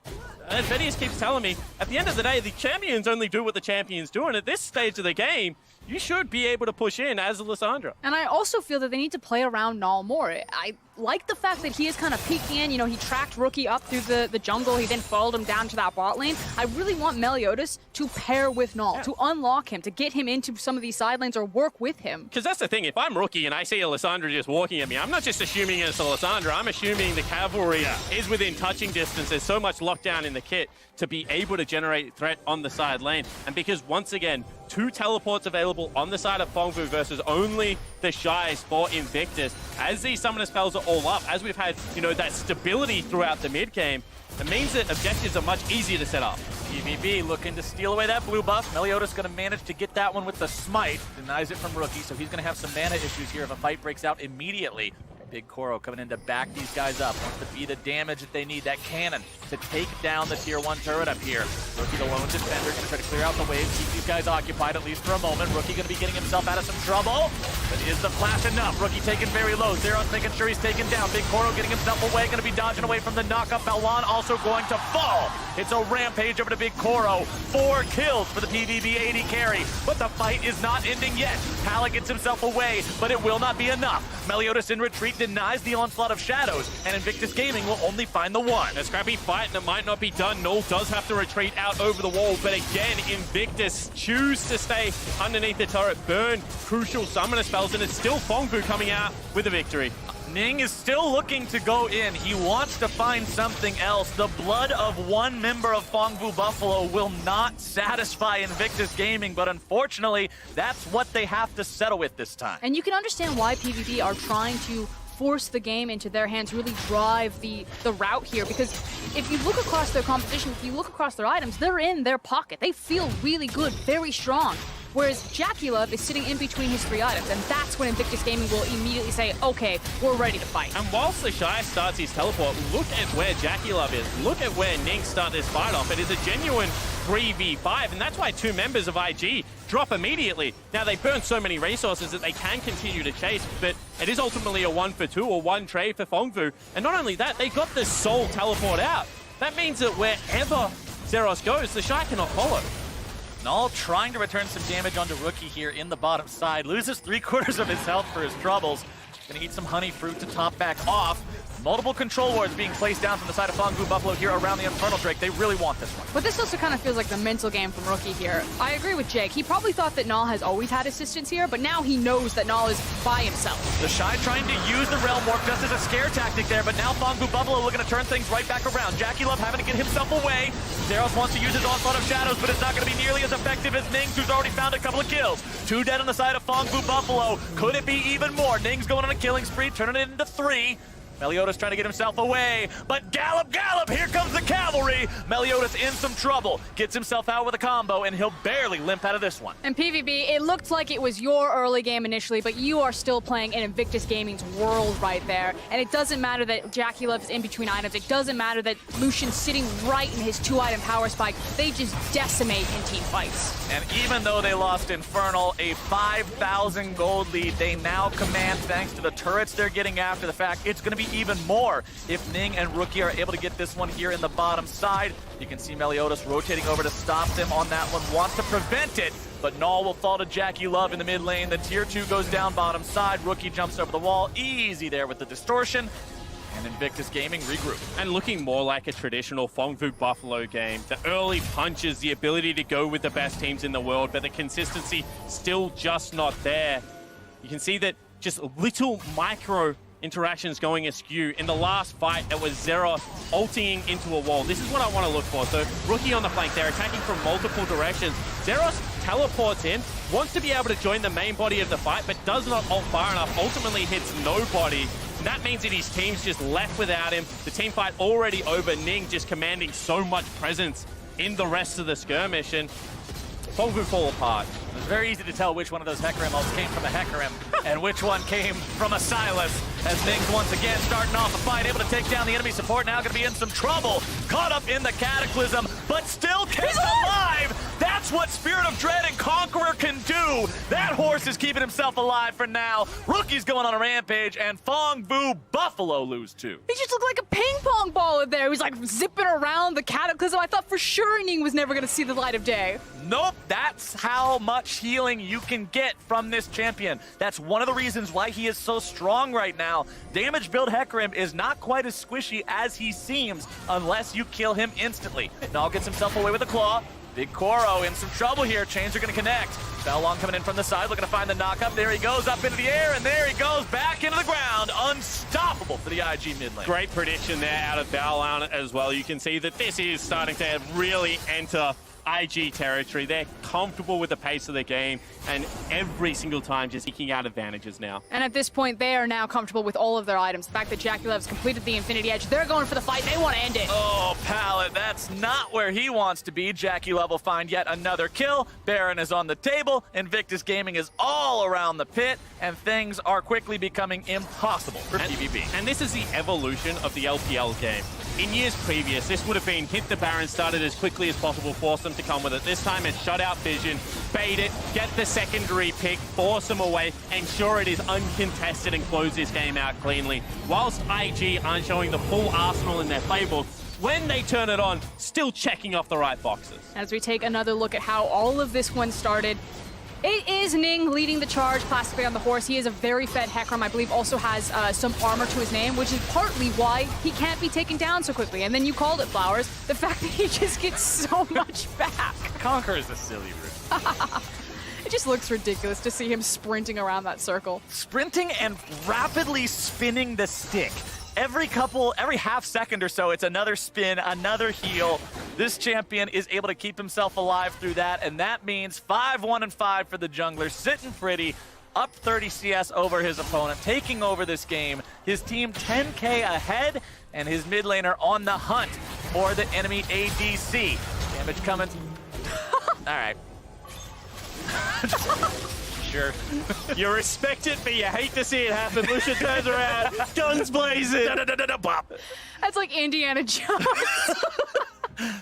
[SPEAKER 3] as Vedius keeps telling me, at the end of the day, the champions only do what the champions do, and at this stage of the game, you should be able to push in as Lissandra.
[SPEAKER 2] And I also feel that they need to play around Null more. I like the fact that he is kind of peeking in. You know, he tracked Rookie up through the jungle. He then followed him down to that bot lane. I really want Meliodas to pair with Null, to unlock him, to get him into some of these side lanes or work with him.
[SPEAKER 3] Because that's the thing. If I'm Rookie and I see a Lissandra just walking at me, I'm not just assuming it's a Lissandra. I'm assuming the cavalry is within touching distance. There's so much lockdown in the kit to be able to generate threat on the side lane. And because, once again, 2 teleports available on the side of Phong Vu versus only the Shies for Invictus. As these summoner spells are all up, as we've had, you know, that stability throughout the mid game, it means that objectives are much easier to set up.
[SPEAKER 1] PVB looking to steal away that blue buff. Meliodas going to manage to get that one with the smite. Denies it from Rookie, so he's going to have some mana issues here if a fight breaks out immediately. Big Koro coming in to back these guys up. Wants to be the damage that they need. That cannon to take down the tier 1 turret up here. Rookie the lone defender, going to try to clear out the wave, keep these guys occupied at least for a moment. Rookie going to be getting himself out of some trouble. But is the flash enough? Rookie taken very low. Zeros making sure he's taken down. Big Koro getting himself away. Going to be dodging away from the knockup. Balan also going to fall. It's a rampage over to Big Koro. 4 kills for the PVB 80 carry. But the fight is not ending yet. Pala gets himself away, but it will not be enough. Meliodas in retreat denies the onslaught of shadows, and Invictus Gaming will only find the one.
[SPEAKER 3] A scrappy fight, and it might not be done. Null does have to retreat out over the wall, but again, Invictus choose to stay underneath the turret, burn crucial summoner spells, and it's still Phong Vu coming out with a victory.
[SPEAKER 1] Ning is still looking to go in. He wants to find something else. The blood of one member of Phong Vu Buffalo will not satisfy Invictus Gaming, but unfortunately, that's what they have to settle with this time.
[SPEAKER 2] And you can understand why PvP are trying to force the game into their hands, really drive the route here, because if you look across their competition, if you look across their items, they're in their pocket. They feel really good, very strong. Whereas Jackie Love is sitting in between his 3 items, and that's when Invictus Gaming will immediately say, okay, we're ready to fight.
[SPEAKER 3] And whilst the Shy starts his teleport, look at where Jackie Love is. Look at where Ning start this fight off. It is a genuine 3v5, and that's why 2 members of IG drop immediately. Now, they burn so many resources that they can continue to chase, but it is ultimately a 1 for 2 or 1 trade for Phong Vu. And not only that, they got the Soul teleport out. That means that wherever Zeros goes, the Shy cannot follow.
[SPEAKER 1] Null trying to return some damage onto Rookie here in the bottom side. Loses 3/4 of his health for his troubles. Gonna eat some honey fruit to top back off. Multiple control wards being placed down from the side of Phong Vu Buffalo here around the Infernal Drake. They really want this one.
[SPEAKER 2] But this also kind of feels like the mental game from Rookie here. I agree with Jake. He probably thought that Null has always had assistance here, but now he knows that Null is by himself.
[SPEAKER 1] The Shy trying to use the Realm Warp just as a scare tactic there, but now Phong Vu Buffalo looking to turn things right back around. Jackie Love having to get himself away. Zeros wants to use his Onslaught of Shadows, but it's not going to be nearly as effective as Ning's, who's already found a couple of kills. 2 dead on the side of Phong Vu Buffalo. Could it be even more? Ning's going on a killing spree, turning it into 3. Meliodas trying to get himself away, but gallop, here comes the cavalry! Meliodas in some trouble, gets himself out with a combo, and he'll barely limp out of this one.
[SPEAKER 2] And PVB, it looked like it was your early game initially, but you are still playing in Invictus Gaming's world right there. And it doesn't matter that Jackie Love's in between items. It doesn't matter that Lucian's sitting right in his 2-item power spike. They just decimate in team fights.
[SPEAKER 1] And even though they lost Infernal, a 5,000 gold lead they now command thanks to the turrets they're getting after the fact. It's going to be even more if Ning and Rookie are able to get this one here in the bottom side. You can see Meliodas rotating over to stop them on that one, wants to prevent it, but Null will fall to Jackie Love in the mid lane. The tier 2 goes down bottom side. Rookie jumps over the wall, easy there with the distortion. And Invictus Gaming regroup.
[SPEAKER 3] And looking more like a traditional Phong Vu Buffalo game. The early punches, the ability to go with the best teams in the world, but the consistency still just not there. You can see that just little micro interactions going askew. In the last fight, it was Zeros ulting into a wall. This is what I want to look for. So Rookie on the flank, they're attacking from multiple directions. Zeros teleports in, wants to be able to join the main body of the fight, but does not ult far enough, ultimately hits nobody. And that means that his team's just left without him. The team fight already over, Ning just commanding so much presence in the rest of the skirmish, and Phong Vu fall apart.
[SPEAKER 1] It was very easy to tell which one of those Hecarim ults came from a Hecarim and which one came from a Silas, as Ning's once again starting off the fight, able to take down the enemy support, now going to be in some trouble. Caught up in the Cataclysm, but still kept alive! That's what Spirit of Dread and Conqueror can do! That horse is keeping himself alive for now. Rookie's going on a rampage, and Phong Vu Buffalo lose too.
[SPEAKER 2] He just looked like a ping pong ball in there. He was like zipping around the Cataclysm. I thought for sure Ning was never going to see the light of day.
[SPEAKER 1] Nope, that's how much healing you can get from this champion. That's one of the reasons why he is so strong right now. Damage build Hecarim is not quite as squishy as he seems unless you kill him instantly. Null gets himself away with a claw. Big Koro in some trouble here. Chains are going to connect. Bellon coming in from the side, looking to find the knock-up. There he goes, up into the air, and there he goes, back into the ground. Unstoppable for the IG mid lane.
[SPEAKER 3] Great prediction there out of Bellon as well. You can see that this is starting to really enter IG territory. They're comfortable with the pace of the game, and every single time just eking out advantages now.
[SPEAKER 2] And at this point, they are now comfortable with all of their items. The fact that Jackie Love's completed the Infinity Edge, they're going for the fight. They want to end it.
[SPEAKER 1] Oh, Pallet, that's not where he wants to be. Jackie Love will find yet another kill. Baron is on the table. Invictus Gaming is all around the pit, and things are quickly becoming impossible for PVB.
[SPEAKER 3] And this is the evolution of the LPL game. In years previous, this would have been hit the Baron, started as quickly as possible, force them to come with it. This time it's shut out vision, bait it, get the secondary pick, force them away, ensure it is uncontested and close this game out cleanly. Whilst IG aren't showing the full arsenal in their playbook, when they turn it on, still checking off the right boxes.
[SPEAKER 2] As we take another look at how all of this one started, it is Ning leading the charge classically on the horse. He is a very fed Hecarim, I believe also has some armor to his name, which is partly why he can't be taken down so quickly. And then you called it, Flowers, the fact that he just gets so much back.
[SPEAKER 1] Conquer is a silly route.
[SPEAKER 2] It just looks ridiculous to see him sprinting around that circle.
[SPEAKER 1] Sprinting and rapidly spinning the stick. Every half second or so, it's another spin, another heal. This champion is able to keep himself alive through that, and that means 5-1-5 for the jungler, sitting pretty, up 30 CS over his opponent, taking over this game. His team 10k ahead, and his mid laner on the hunt for the enemy ADC. Damage coming. All right. Sure.
[SPEAKER 3] You respect it, but you hate to see it happen. Lucia turns around, guns blazing.
[SPEAKER 2] That's like Indiana Jones.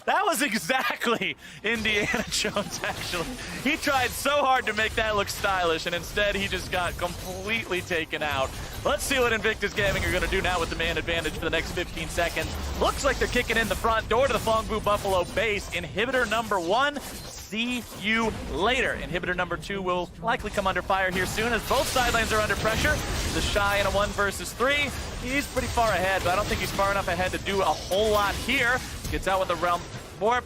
[SPEAKER 1] That was exactly Indiana Jones, actually. He tried so hard to make that look stylish, and instead he just got completely taken out. Let's see what Invictus Gaming are going to do now with the man advantage for the next 15 seconds. Looks like they're kicking in the front door to the Phong Vu Buffalo base. Inhibitor number 1. See you later. Inhibitor number 2 will likely come under fire here soon as both side lanes are under pressure. The Shy in a 1 versus 3. He's pretty far ahead, but I don't think he's far enough ahead to do a whole lot here. Gets out with the Realm Warp.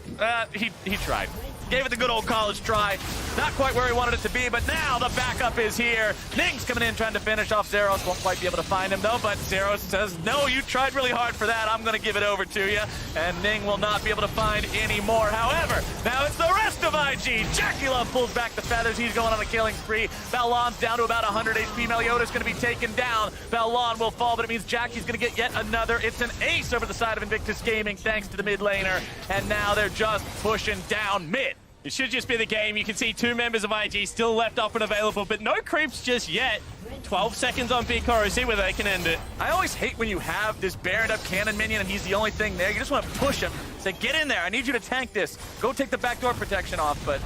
[SPEAKER 1] He tried. Gave it the good old college try. Not quite where he wanted it to be, but now the backup is here. Ning's coming in trying to finish off Zeros. Won't quite be able to find him though, but Zeros says, no, you tried really hard for that. I'm going to give it over to you. And Ning will not be able to find any more. However, now it's the rest of IG. Jackie Love pulls back the feathers. He's going on a killing spree. Bellon's down to about 100 HP. Meliodas going to be taken down. Bellon will fall, but it means Jackie's going to get yet another. It's an ace over the side of Invictus Gaming thanks to the mid laner. And now they're just pushing down mid.
[SPEAKER 3] It should just be the game. You can see 2 members of IG still left up and available, but no creeps just yet. 12 seconds on Big Koro. See where they can end it.
[SPEAKER 1] I always hate when you have this Baroned up cannon minion and he's the only thing there. You just want to push him. Say, get in there. I need you to tank this. Go take the backdoor protection off, but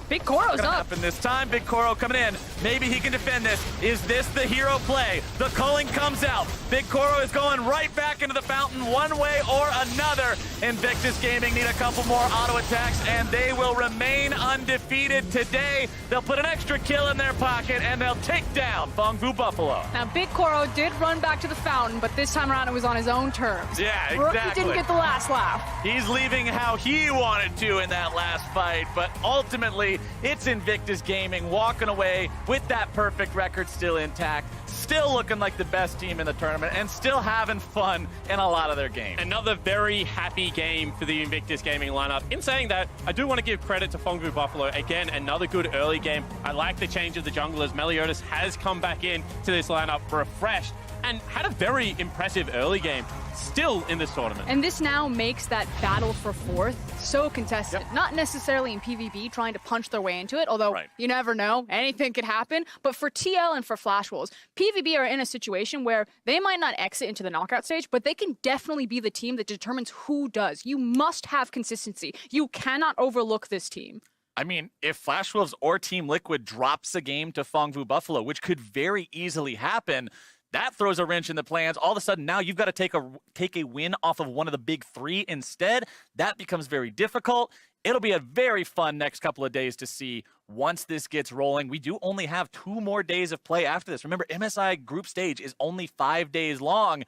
[SPEAKER 2] Big Koro's
[SPEAKER 1] Gonna
[SPEAKER 2] up.
[SPEAKER 1] happen this time. Big Koro coming in. Maybe he can defend this. Is this the hero play? The culling comes out. Big Koro is going right back into the fountain one way or another. Invictus Gaming need a couple more auto attacks, and they will remain undefeated today. They'll put an extra kill in their pocket, and they'll take down Phong Vu Buffalo.
[SPEAKER 2] Now, Big Koro did run back to the fountain, but this time around it was on his own terms.
[SPEAKER 1] Yeah,
[SPEAKER 2] Rookie
[SPEAKER 1] exactly.
[SPEAKER 2] didn't get the last laugh.
[SPEAKER 1] He's leaving how he wanted to in that last fight, but ultimately, it's Invictus Gaming walking away with that perfect record still intact, still looking like the best team in the tournament, and still having fun in a lot of their games.
[SPEAKER 3] Another very happy game for the Invictus Gaming lineup. In saying that, I do want to give credit to Phong Vu Buffalo. Again, another good early game. I like the change of the junglers. Meliodas has come back in to this lineup refreshed and had a very impressive early game still in this tournament.
[SPEAKER 2] And this now makes that battle for fourth so contested.
[SPEAKER 1] Yep.
[SPEAKER 2] Not necessarily in PvB trying to punch their way into it, although you never know, anything could happen. But for TL and for Flash Wolves, PvB are in a situation where they might not exit into the knockout stage, but they can definitely be the team that determines who does. You must have consistency. You cannot overlook this team.
[SPEAKER 1] I mean, if Flash Wolves or Team Liquid drops a game to Phong Vu Buffalo, which could very easily happen, that throws a wrench in the plans. All of a sudden, now you've got to take a win off of one of the big three instead. That becomes very difficult. It'll be a very fun next couple of days to see once this gets rolling. We do only have 2 more days of play after this. Remember, MSI group stage is only 5 days long.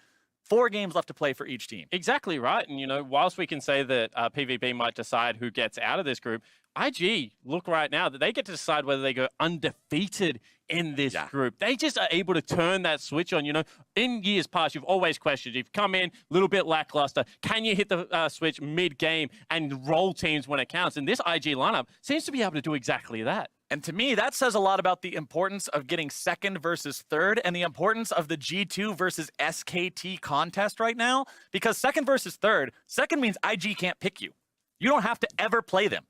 [SPEAKER 1] 4 games left to play for each team.
[SPEAKER 3] Exactly right. And, you know, whilst we can say that PVB might decide who gets out of this group, IG look right now that they get to decide whether they go undefeated in this group. They just are able to turn that switch on. You know, in years past, you've always questioned, you've come in a little bit lackluster. Can you hit the switch mid-game and roll teams when it counts? And this IG lineup seems to be able to do exactly that.
[SPEAKER 1] And to me, that says a lot about the importance of getting second versus third and the importance of the G2 versus SKT contest right now. Because second versus third, second means IG can't pick you. You don't have to ever play them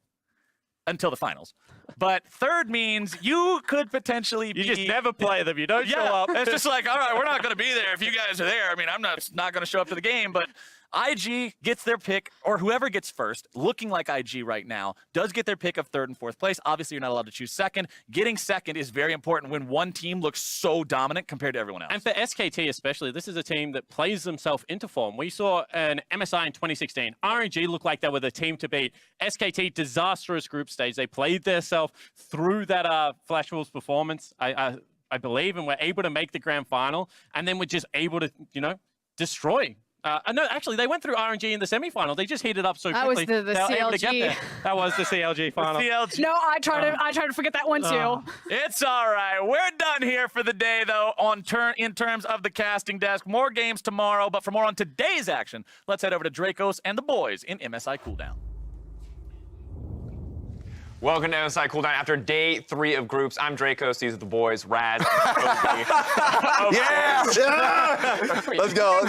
[SPEAKER 1] until the finals. But third means you could potentially be...
[SPEAKER 3] You just never play them. You don't show up.
[SPEAKER 1] It's just like, all right, we're not going to be there if you guys are there. I mean, I'm not going to show up to the game, but IG gets their pick, or whoever gets first, looking like IG right now, does get their pick of third and fourth place. Obviously, you're not allowed to choose second. Getting second is very important when one team looks so dominant compared to everyone else.
[SPEAKER 3] And for SKT especially, this is a team that plays themselves into form. We saw an MSI in 2016. RNG looked like they were the team to beat. SKT, disastrous group stage. They played themselves through that Flash Wolves performance, I believe, and were able to make the grand final, and then were just able to, you know, destroy. No, actually, they went through RNG in the semifinal. They just heated up so quickly.
[SPEAKER 2] That was the
[SPEAKER 3] they were able to get
[SPEAKER 2] CLG.
[SPEAKER 3] there. That was the CLG final.
[SPEAKER 1] CLG.
[SPEAKER 2] No, I try to forget that one too.
[SPEAKER 1] It's all right. We're done here for the day, though, in terms of the casting desk. More games tomorrow, but for more on today's action, let's head over to Dracos and the boys in MSI Cooldown.
[SPEAKER 4] Welcome to MSI Cooldown after day 3 of groups. I'm Dracos, these are the boys, Raz,
[SPEAKER 5] Yeah! Let's go.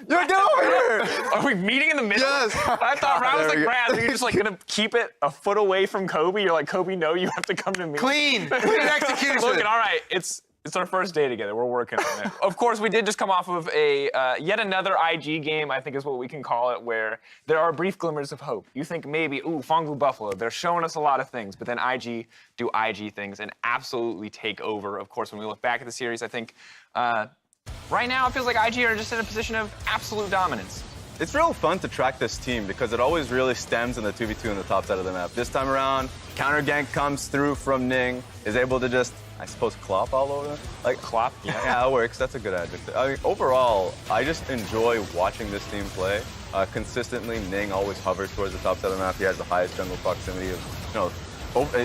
[SPEAKER 5] You're get over here!
[SPEAKER 4] Are we meeting in the middle?
[SPEAKER 5] Yes.
[SPEAKER 4] I thought Raz was
[SPEAKER 5] There we
[SPEAKER 4] like,
[SPEAKER 5] go.
[SPEAKER 4] Raz, you're just like gonna keep it a foot away from Kobe. You're like, Kobe, no, you have to come to me.
[SPEAKER 5] Clean execution.
[SPEAKER 4] Look, all right, it's our first day together. We're working on it. Of course, we did just come off of a yet another IG game, I think is what we can call it, where there are brief glimmers of hope. You think maybe, ooh, Phong Vu Buffalo, they're showing us a lot of things, but then IG do IG things and absolutely take over. Of course, when we look back at the series, I think right now it feels like IG are just in a position of absolute dominance.
[SPEAKER 5] It's real fun to track this team because it always really stems in the 2v2 in the top side of the map. This time around, counter gank comes through from Ning, is able to just, I suppose, clop all over them. Like
[SPEAKER 4] Clop?
[SPEAKER 5] Yeah, it works. That's a good adjective. I mean, overall, I just enjoy watching this team play. Consistently, Ning always hovers towards the top side of the map. He has the highest jungle proximity of,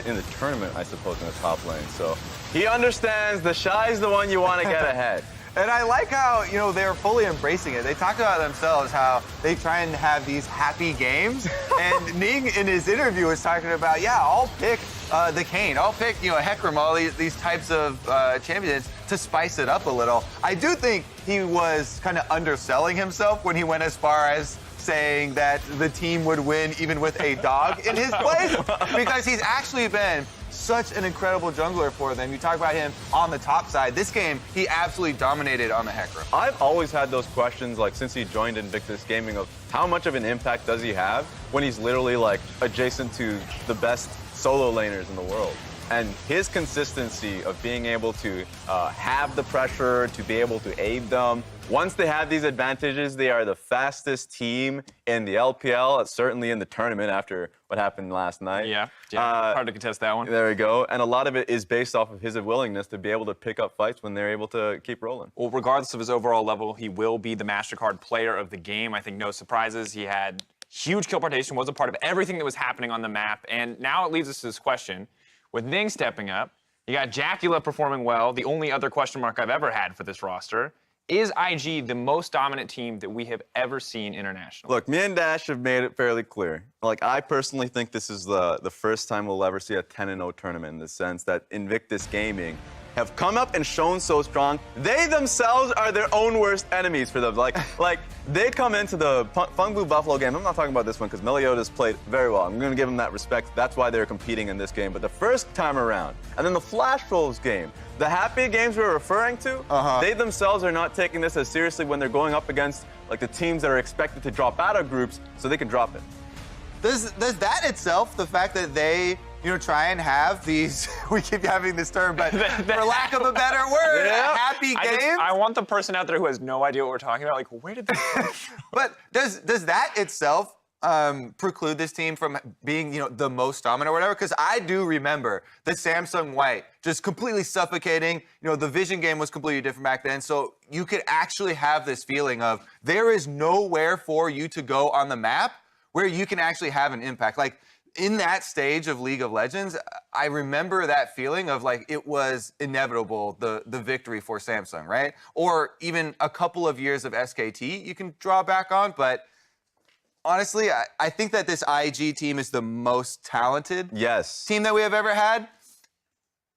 [SPEAKER 5] in the tournament, I suppose, in the top lane. So he understands the Shy is the one you want to get ahead.
[SPEAKER 6] And I like how, they're fully embracing it. They talk about themselves how they try and have these happy games. And Ning in his interview was talking about, yeah, I'll pick the Kayn. I'll pick, Hecarim, all these types of champions to spice it up a little. I do think he was kind of underselling himself when he went as far as saying that the team would win even with a dog in his place, because he's actually been such an incredible jungler for them. You talk about him on the top side. This game, he absolutely dominated on the Hecarim.
[SPEAKER 5] I've always had those questions, like, since he joined Invictus Gaming, of how much of an impact does he have when he's literally, like, adjacent to the best solo laners in the world. And his consistency of being able to have the pressure, to be able to aid them. Once they have these advantages, they are the fastest team in the LPL, certainly in the tournament after what happened last night.
[SPEAKER 4] Yeah, hard to contest that one.
[SPEAKER 5] There we go. And a lot of it is based off of his willingness to be able to pick up fights when they're able to keep rolling.
[SPEAKER 4] Well, regardless of his overall level, he will be the MasterCard player of the game. I think no surprises. He had huge kill participation, was a part of everything that was happening on the map. And now it leads us to this question. With Ning stepping up, you got Jacula performing well, the only other question mark I've ever had for this roster. Is IG the most dominant team that we have ever seen internationally?
[SPEAKER 5] Look, me and Dash have made it fairly clear. Like, I personally think this is the first time we'll ever see a 10-0 tournament in the sense that Invictus Gaming have come up and shown so strong. They themselves are their own worst enemies for them. Like they come into the Phong Blue Buffalo game. I'm not talking about this one because Meliodas played very well. I'm going to give him that respect. That's why they're competing in this game. But the first time around, and then the Flash Rolls game, the happy games we're referring to, they themselves are not taking this as seriously when they're going up against like the teams that are expected to drop out of groups, so they can drop it.
[SPEAKER 6] Does that itself, the fact that they, try and have these, we keep having this term, but for lack of a better word, happy games?
[SPEAKER 4] I want the person out there who has no idea what we're talking about. Like, where did this come from?
[SPEAKER 6] But does that itself preclude this team from being, the most dominant or whatever? Because I do remember the Samsung White just completely suffocating. The Vision game was completely different back then. So you could actually have this feeling of there is nowhere for you to go on the map where you can actually have an impact. Like, in that stage of League of Legends, I remember that feeling of like it was inevitable, the victory for Samsung, right? Or even a couple of years of SKT you can draw back on, but honestly, I think that this IG team is the most talented team that we have ever had.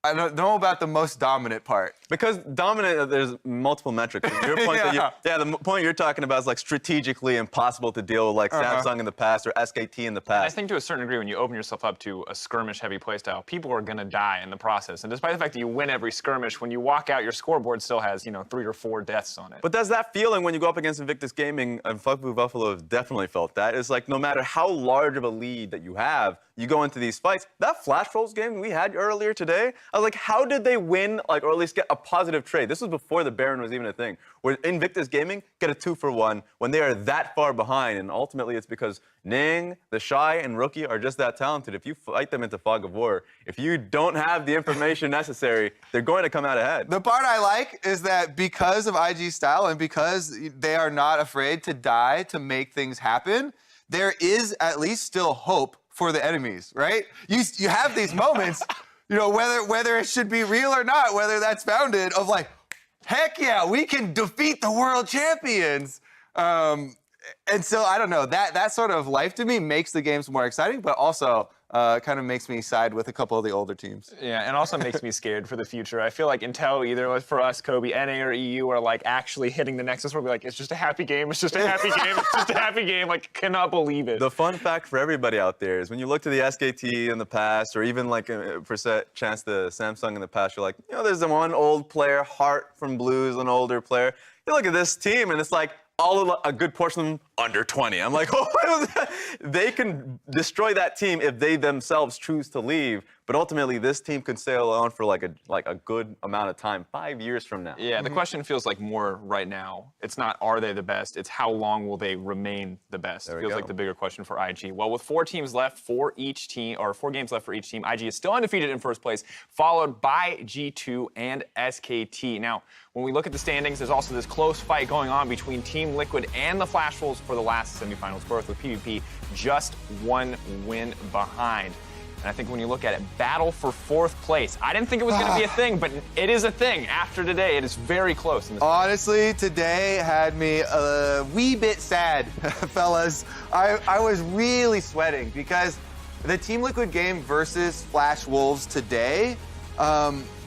[SPEAKER 6] I don't know about the most dominant part.
[SPEAKER 5] Because dominant, there's multiple metrics. Your point the point you're talking about is like strategically impossible to deal with, like Samsung in the past or SKT in the past.
[SPEAKER 4] And I think to a certain degree, when you open yourself up to a skirmish-heavy playstyle, people are going to die in the process. And despite the fact that you win every skirmish, when you walk out, your scoreboard still has, 3 or 4 deaths on it.
[SPEAKER 5] But does that feeling when you go up against Invictus Gaming, and Phong Blue Buffalo have definitely felt that, is like no matter how large of a lead that you have, you go into these fights. That Flash Rolls game we had earlier today, I was like, how did they win, like, or at least get a positive trade? This was before the Baron was even a thing. Where Invictus Gaming get a 2-for-1 when they are that far behind, and ultimately it's because Ning, the Shy, and Rookie are just that talented. If you fight them into Fog of War, if you don't have the information necessary, they're going to come out ahead.
[SPEAKER 6] The part I like is that because of IG's style and because they are not afraid to die to make things happen, there is at least still hope for the enemies, right? You have these moments, whether it should be real or not, whether that's founded, of like, heck yeah, we can defeat the world champions. And so I don't know, that sort of life to me makes the games more exciting, but also kind of makes me side with a couple of the older teams.
[SPEAKER 4] Yeah, and also makes me scared for the future. I feel like until either for us, Kobe, NA or EU are like actually hitting the Nexus, we'll be like, it's just a happy game, it's just a happy game, it's just a happy game. Like, cannot believe it.
[SPEAKER 5] The fun fact for everybody out there is when you look to the SKT in the past, or even like for chance the Samsung in the past, you're like, there's the one old player, Hart from Blues, an older player. You look at this team and it's like, a good portion of them under 20. I'm like, they can destroy that team if they themselves choose to leave. But ultimately, this team can sail on for like a good amount of time, 5 years from now.
[SPEAKER 4] Yeah, the question feels like more right now. It's not are they the best, it's how long will they remain the best. It feels like the bigger question for IG. Well, with 4 games left for each team, IG is still undefeated in first place, followed by G2 and SKT. Now, when we look at the standings, there's also this close fight going on between Team Liquid and the Flash Wolves for the last semifinals berth, with PvP just 1 win behind. And I think when you look at it, battle for 4th place. I didn't think it was going to be a thing, but it is a thing. After today, it is very close.
[SPEAKER 6] Honestly, today had me a wee bit sad, fellas. I was really sweating because the Team Liquid game versus Flash Wolves today,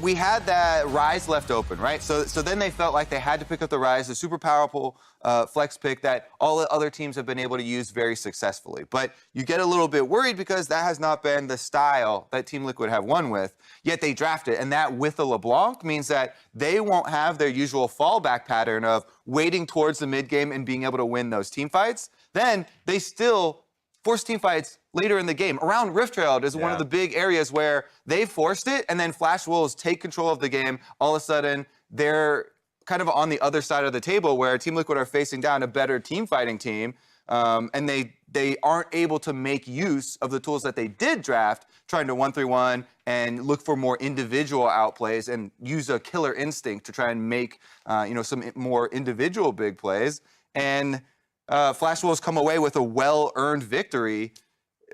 [SPEAKER 6] we had that Rise left open, right? So then they felt like they had to pick up the Rise, the super powerful flex pick that all the other teams have been able to use very successfully. But you get a little bit worried because that has not been the style that Team Liquid have won with, yet they draft it. And that with a LeBlanc means that they won't have their usual fallback pattern of waiting towards the mid game and being able to win those team fights. Then they still force team fights later in the game. Around Rift Trailed is one of the big areas where they forced it, and then Flash Wolves take control of the game. All of a sudden, they're kind of on the other side of the table where Team Liquid are facing down a better team fighting team, and they aren't able to make use of the tools that they did draft, trying to 1-3-1 and look for more individual outplays and use a killer instinct to try and make some more individual big plays. And Flash Wolves come away with a well-earned victory,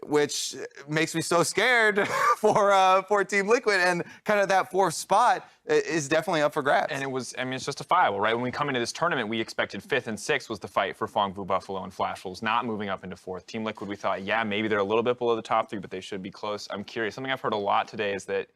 [SPEAKER 6] which makes me so scared for Team Liquid, and kind of that fourth spot is definitely up for grabs.
[SPEAKER 4] And it's justifiable, right? When we come into this tournament, we expected 5th and 6th was the fight for Phong Vu Buffalo and Flash Wolves, not moving up into 4th. Team Liquid, we thought, yeah, maybe they're a little bit below the top 3, but they should be close. I'm curious. Something I've heard a lot today is that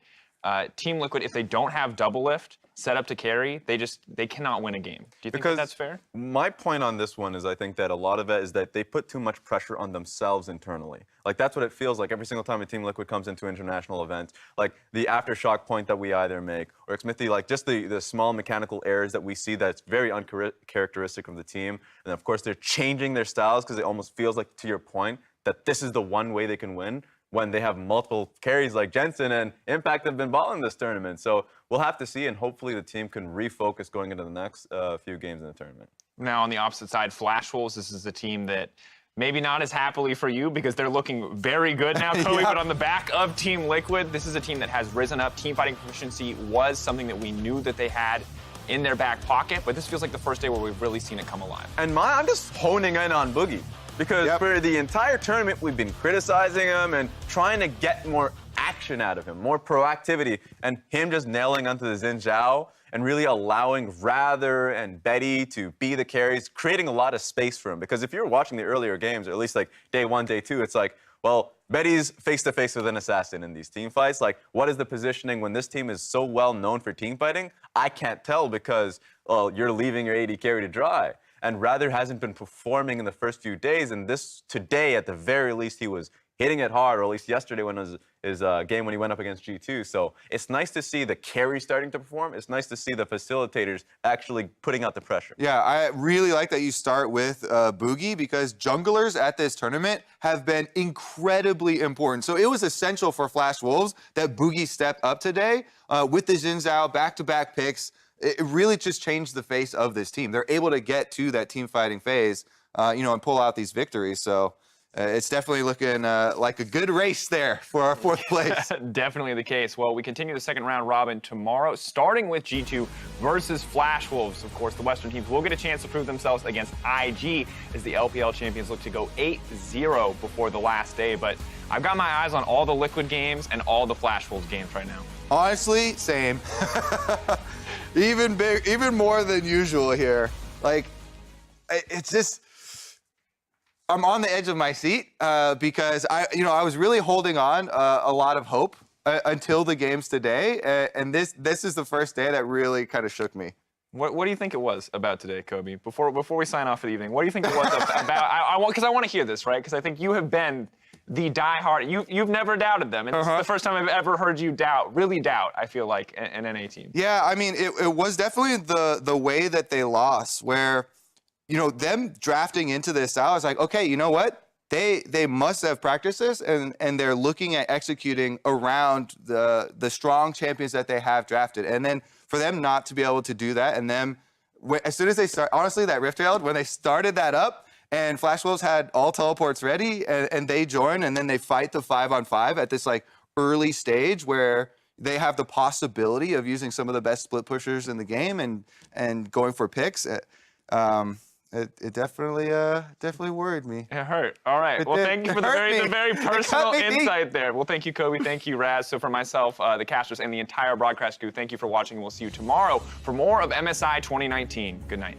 [SPEAKER 4] Team Liquid, if they don't have double lift set up to carry, they cannot win a game. Do you think that's fair?
[SPEAKER 5] My point on this one is I think that a lot of it is that they put too much pressure on themselves internally. Like, that's what it feels like every single time a Team Liquid comes into international events. Like, the aftershock point that we either make, or Smithy, like, just the small mechanical errors that we see that's very uncharacteristic of the team. And, of course, they're changing their styles because it almost feels like, to your point, that this is the one way they can win, when they have multiple carries like Jensen and Impact have been balling this tournament. So we'll have to see, and hopefully the team can refocus going into the next few games in the tournament.
[SPEAKER 4] Now, on the opposite side, Flash Wolves, this is a team that maybe not as happily for you because they're looking very good now, Kobe, but on the back of Team Liquid, this is a team that has risen up. Team fighting proficiency was something that we knew that they had in their back pocket, but this feels like the first day where we've really seen it come alive.
[SPEAKER 5] And I'm just honing in on Boogie. Because for the entire tournament, we've been criticizing him and trying to get more action out of him, more proactivity, and him just nailing onto the Xin Zhao and really allowing Rather and Betty to be the carries, creating a lot of space for him. Because if you're watching the earlier games, or at least like day 1, day 2, it's like, well, Betty's face-to-face with an assassin in these team fights. Like, what is the positioning when this team is so well known for team fighting? I can't tell because, well, you're leaving your AD carry to dry. And Rather hasn't been performing in the first few days, and today, at the very least, he was hitting it hard, or at least yesterday when it was his game when he went up against G2. So it's nice to see the carry starting to perform. It's nice to see the facilitators actually putting out the pressure.
[SPEAKER 6] Yeah, I really like that you start with Boogie, because junglers at this tournament have been incredibly important. So it was essential for Flash Wolves that Boogie stepped up today with the Xin Zhao back-to-back picks. It really just changed the face of this team. They're able to get to that team fighting phase, and pull out these victories. So it's definitely looking like a good race there for our 4th place.
[SPEAKER 4] Definitely the case. Well, we continue the second round robin tomorrow, starting with G2 versus Flash Wolves. Of course, the Western teams will get a chance to prove themselves against IG as the LPL champions look to go 8-0 before the last day. But I've got my eyes on all the Liquid games and all the Flash Wolves games right now.
[SPEAKER 6] Honestly, same. Even more than usual here. Like, it's just, I'm on the edge of my seat because I was really holding on a lot of hope until the games today, and this is the first day that really kind of shook me.
[SPEAKER 4] What do you think it was about today, Kobe? Before we sign off for the evening, what do you think it was about? Because I want to hear this, right? Because I think you have been the diehard. You've never doubted them, and this is the first time I've ever heard you really doubt. I feel like an NA team.
[SPEAKER 6] Yeah, I mean, it was definitely the way that they lost, where them drafting into this style is like, okay, you know what? They must have practiced this, and they're looking at executing around the strong champions that they have drafted, and then for them not to be able to do that, and them as soon as they start, honestly, that Rift Railed, when they started that up. And Flash Wolves had all teleports ready, and they join, and then they fight the 5-on-5 at this like early stage where they have the possibility of using some of the best split pushers in the game and going for picks. It definitely worried me.
[SPEAKER 4] It hurt. All right. Well, thank you for the very personal insight there. Well, thank you, Kobe. Thank you, Raz. So for myself, the casters, and the entire broadcast crew, thank you for watching, and we'll see you tomorrow for more of MSI 2019. Good night.